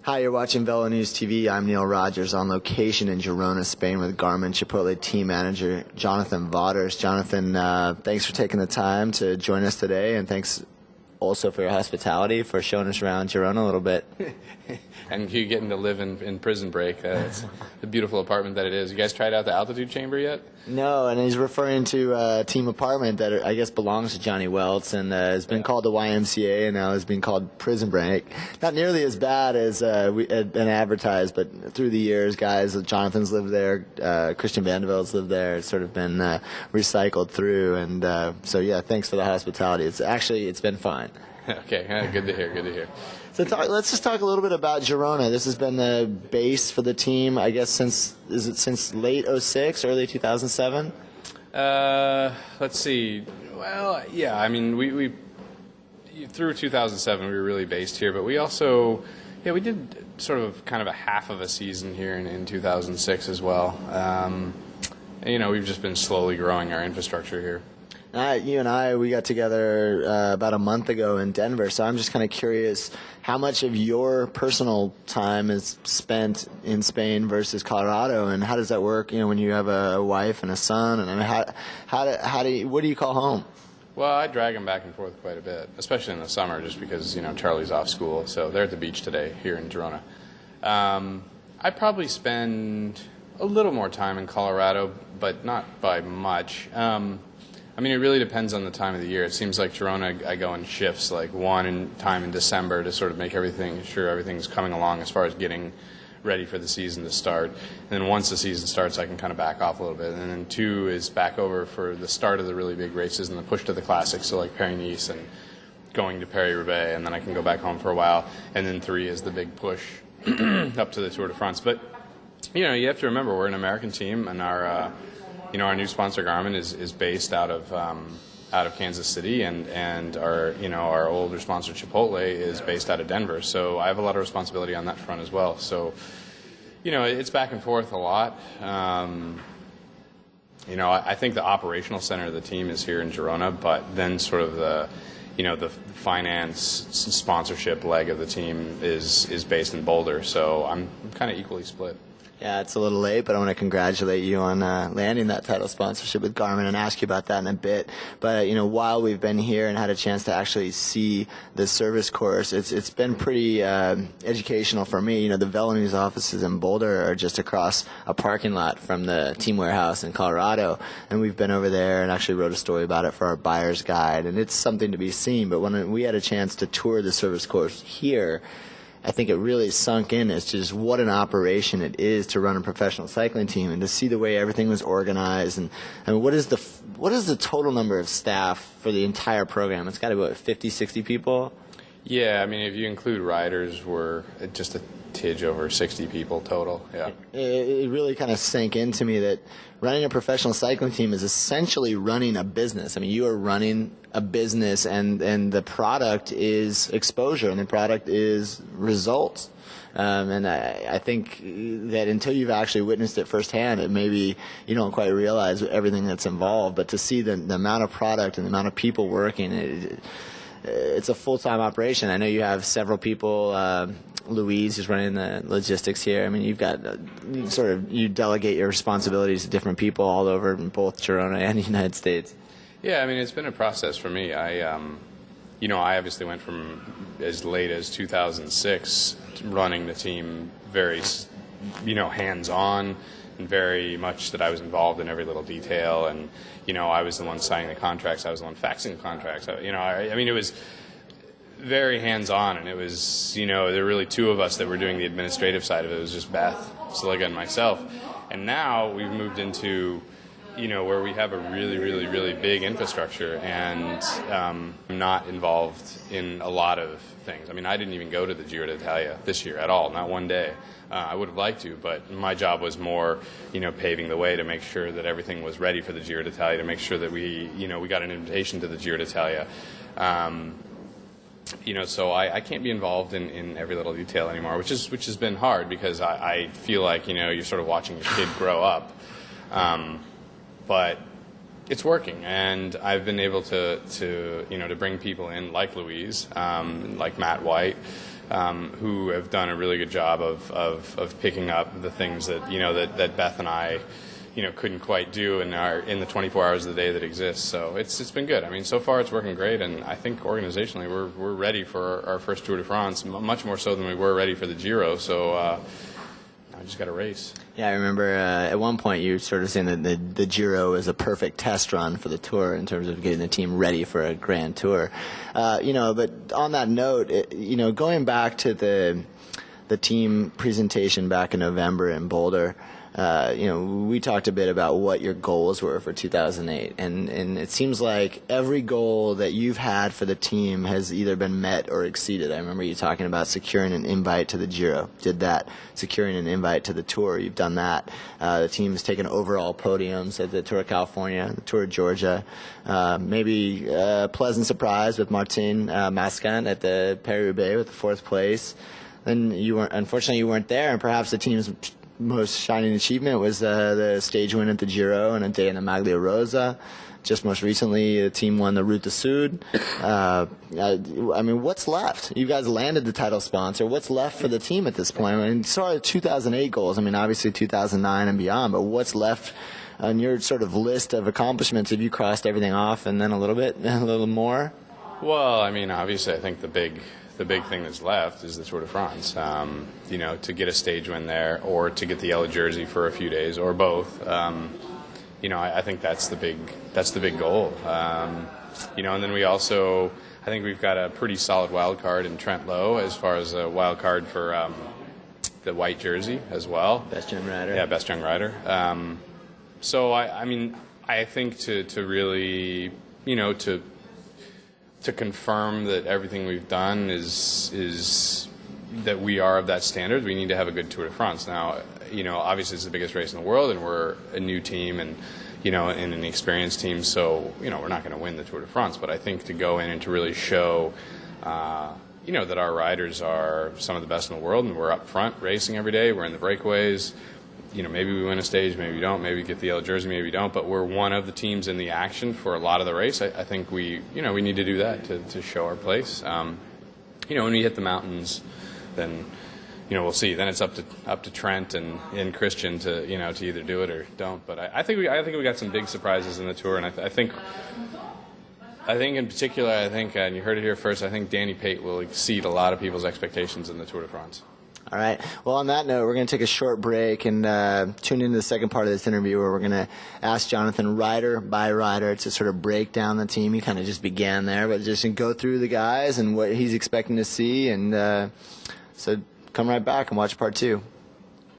Hi, you're watching Velo News TV. I'm Neil Rogers on location in Girona, Spain with Garmin Chipotle team manager Jonathan Vaughters. Jonathan, thanks for taking the time to join us today, and thanks also for your hospitality, for showing us around Girona a little bit. And you getting to live in Prison Break. It's the beautiful apartment that it is. You guys tried out the altitude chamber yet? No, and he's referring to a team apartment that I guess belongs to Johnny Welts and has been called the YMCA and now is being called Prison Break. Not nearly as bad as we had been advertised, but through the years, guys, Jonathan's lived there, Christian Vandervelt's lived there. It's sort of been recycled through, and so yeah, thanks for the hospitality. It's been fine. Okay, good to hear. Good to hear. So let's just talk a little bit about Girona. This has been the base for the team, I guess, since late 06, early 2007? Let's see. Well, yeah, I mean, we through 2007 we were really based here, but we also, we did sort of kind of a half of a season here in 2006 as well. We've just been slowly growing our infrastructure here. You and I, we got together about a month ago in Denver, so I'm just kind of curious how much of your personal time is spent in Spain versus Colorado, and how does that work, when you have a wife and a son, and I mean, what do you call home? Well, I drag them back and forth quite a bit, especially in the summer, just because, Charlie's off school, so they're at the beach today here in Girona. I probably spend a little more time in Colorado, but not by much. I mean, it really depends on the time of the year. It seems like Girona, I go in shifts, like one time in December to sort of make sure everything's coming along as far as getting ready for the season to start. And then once the season starts, I can kind of back off a little bit. And then 2 is back over for the start of the really big races and the push to the classics, so like Paris-Nice and going to Paris-Roubaix, and then I can go back home for a while. And then 3 is the big push up to the Tour de France. But, you have to remember, we're an American team, and our new sponsor Garmin is based out of Kansas City, and our older sponsor Chipotle is based out of Denver. So I have a lot of responsibility on that front as well. So it's back and forth a lot. I think the operational center of the team is here in Girona, but then sort of the finance sponsorship leg of the team is based in Boulder. So I'm kind of equally split. Yeah, it's a little late, but I want to congratulate you on landing that title sponsorship with Garmin and ask you about that in a bit. But, while we've been here and had a chance to actually see the service course, it's been pretty educational for me. The Velo News offices in Boulder are just across a parking lot from the team warehouse in Colorado. And we've been over there and actually wrote a story about it for our buyer's guide. And it's something to be seen. But when we had a chance to tour the service course here, I think it really sunk in as just what an operation it is to run a professional cycling team, and to see the way everything was organized. And I mean, what is the total number of staff for the entire program? It's got to be, what, 50, 60 people? Yeah, I mean, if you include riders, we're just a tidge over 60 people total. Yeah. It really kind of sank into me that running a professional cycling team is essentially running a business. I mean, you are running a business, and the product is exposure, and the product is results. And I think that until you've actually witnessed it firsthand, it maybe you don't quite realize everything that's involved. But to see the amount of product and the amount of people working, it's a full-time operation. I know you have several people. Louise is running the logistics here. I mean, you've got you delegate your responsibilities to different people all over in both Girona and the United States. Yeah, I mean, it's been a process for me. I obviously went from as late as 2006 running the team very, hands-on, and very much that I was involved in every little detail. And, I was the one signing the contracts. I was the one faxing the contracts. I mean, it was very hands-on, and it was, there were really 2 of us that were doing the administrative side of it. It was just Beth, Sliga, and myself. And now we've moved into, where we have a really, really, really big infrastructure, and I'm not involved in a lot of things. I mean, I didn't even go to the Giro d'Italia this year at all, not one day. I would have liked to, but my job was more, paving the way to make sure that everything was ready for the Giro d'Italia, to make sure that we got an invitation to the Giro d'Italia. So I can't be involved in every little detail anymore, which has been hard, because I feel like, you're sort of watching your kid grow up. But it's working, and I've been able to bring people in like Louise, like Matt White, who have done a really good job of picking up the things that that Beth and I couldn't quite do in the 24 hours of the day that exists. So it's been good. I mean, so far it's working great, and I think organizationally we're ready for our first Tour de France, much more so than we were ready for the Giro. So I just got to race. Yeah, I remember at one point you were sort of saying that the Giro is a perfect test run for the Tour in terms of getting the team ready for a Grand Tour. But on that note, going back to the team presentation back in November in Boulder, we talked a bit about what your goals were for 2008, and it seems like every goal that you've had for the team has either been met or exceeded. I remember you talking about securing an invite to the Giro. Did that. Securing an invite to the Tour. You've done that. The team's taken overall podiums at the Tour of California, the Tour of Georgia. Maybe a pleasant surprise with Martin Mascant at the Paris-Roubaix with the 4th place. Then unfortunately you weren't there, and perhaps the team's most shining achievement was the stage win at the Giro and a day in the Maglia Rosa. Just most recently, the team won the Route du Sud. I mean, what's left? You guys landed the title sponsor. What's left for the team at this point? I mean, sorry, 2008 goals. I mean, obviously 2009 and beyond, but what's left on your sort of list of accomplishments? Have you crossed everything off and then a little more? Well, I mean, obviously, I think the big thing that's left is the Tour de France. To get a stage win there, or to get the yellow jersey for a few days, or both. I think that's the big goal. And then we also, I think we've got a pretty solid wild card in Trent Lowe as far as a wild card for the white jersey as well. Best young rider. Yeah, best young rider. So I think to really to confirm that everything we've done is that we are of that standard, we need to have a good Tour de France. Now, obviously it's the biggest race in the world, and we're a new team and an experienced team, so we're not going to win the Tour de France. But I think to go in and to really show that our riders are some of the best in the world, and we're up front racing every day. We're in the breakaways. Maybe we win a stage, maybe we don't, maybe we get the yellow jersey, maybe we don't, but we're one of the teams in the action for a lot of the race. I think we need to do that to show our place. When we hit the mountains, then, we'll see. Then it's up to Trent and Christian to either do it or don't. But I think we got some big surprises in the Tour, and I think in particular, and you heard it here first, I think Danny Pate will exceed a lot of people's expectations in the Tour de France. All right. Well, on that note, we're going to take a short break and tune into the second part of this interview where we're going to ask Jonathan rider by rider to sort of break down the team. He kind of just began there, but just go through the guys and what he's expecting to see. And so come right back and watch part 2.